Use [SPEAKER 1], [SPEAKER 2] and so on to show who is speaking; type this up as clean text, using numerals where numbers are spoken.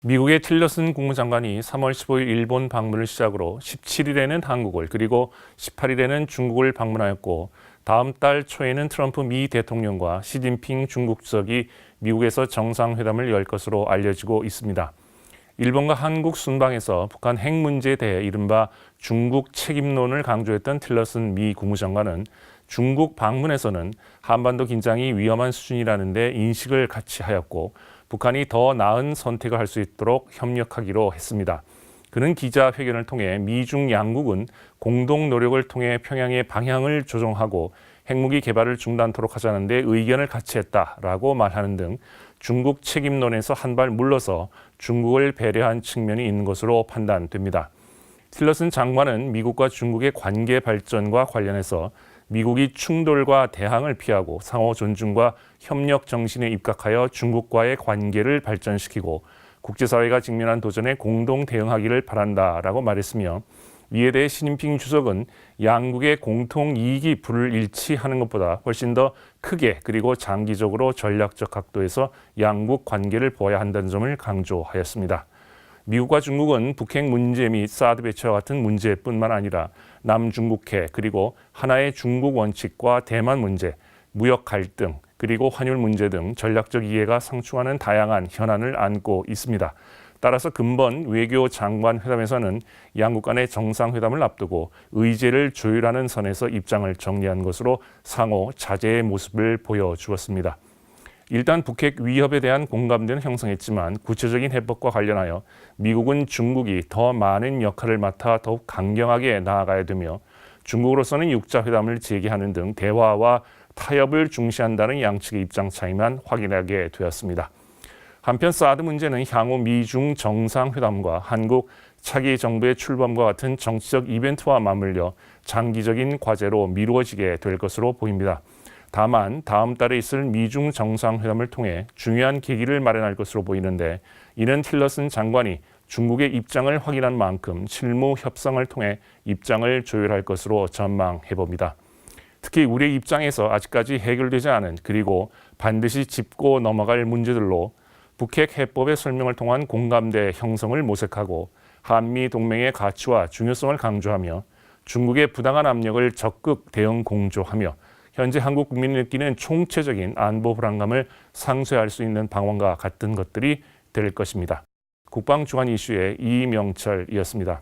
[SPEAKER 1] 미국의 틸러슨 국무장관이 3월 15일 일본 방문을 시작으로 17일에는 한국을 그리고 18일에는 중국을 방문하였고 다음 달 초에는 트럼프 미 대통령과 시진핑 중국 주석이 미국에서 정상회담을 열 것으로 알려지고 있습니다. 일본과 한국 순방에서 북한 핵 문제에 대해 이른바 중국 책임론을 강조했던 틸러슨 미 국무장관은 중국 방문에서는 한반도 긴장이 위험한 수준이라는 데 인식을 같이 하였고 북한이 더 나은 선택을 할 수 있도록 협력하기로 했습니다. 그는 기자회견을 통해 미중 양국은 공동 노력을 통해 평양의 방향을 조정하고 핵무기 개발을 중단토록 하자는 데 의견을 같이 했다라고 말하는 등 중국 책임론에서 한 발 물러서 중국을 배려한 측면이 있는 것으로 판단됩니다. 틸러슨 장관은 미국과 중국의 관계 발전과 관련해서 미국이 충돌과 대항을 피하고 상호 존중과 협력 정신에 입각하여 중국과의 관계를 발전시키고 국제사회가 직면한 도전에 공동 대응하기를 바란다라고 말했으며 이에 대해 시진핑 주석은 양국의 공통 이익이 불일치하는 것보다 훨씬 더 크게 그리고 장기적으로 전략적 각도에서 양국 관계를 보아야 한다는 점을 강조하였습니다. 미국과 중국은 북핵 문제 및 사드 배치와 같은 문제뿐만 아니라 남중국해 그리고 하나의 중국 원칙과 대만 문제, 무역 갈등 그리고 환율 문제 등 전략적 이해가 상충하는 다양한 현안을 안고 있습니다. 따라서 근본 외교 장관 회담에서는 양국 간의 정상회담을 앞두고 의제를 조율하는 선에서 입장을 정리한 것으로 상호 자제의 모습을 보여주었습니다. 일단 북핵 위협에 대한 공감대는 형성했지만 구체적인 해법과 관련하여 미국은 중국이 더 많은 역할을 맡아 더욱 강경하게 나아가야 되며 중국으로서는 육자회담을 재개하는 등 대화와 타협을 중시한다는 양측의 입장 차이만 확인하게 되었습니다. 한편 사드 문제는 향후 미중 정상회담과 한국 차기 정부의 출범과 같은 정치적 이벤트와 맞물려 장기적인 과제로 미루어지게 될 것으로 보입니다. 다만 다음 달에 있을 미중 정상회담을 통해 중요한 계기를 마련할 것으로 보이는데 이는 틸러슨 장관이 중국의 입장을 확인한 만큼 실무 협상을 통해 입장을 조율할 것으로 전망해 봅니다. 특히 우리의 입장에서 아직까지 해결되지 않은 그리고 반드시 짚고 넘어갈 문제들로 북핵 해법의 설명을 통한 공감대 형성을 모색하고 한미 동맹의 가치와 중요성을 강조하며 중국의 부당한 압력을 적극 대응 공조하며 현재 한국 국민이 느끼는 총체적인 안보 불안감을 상쇄할 수 있는 방안과 같은 것들이 될 것입니다. 국방주간 이슈의 이명철이었습니다.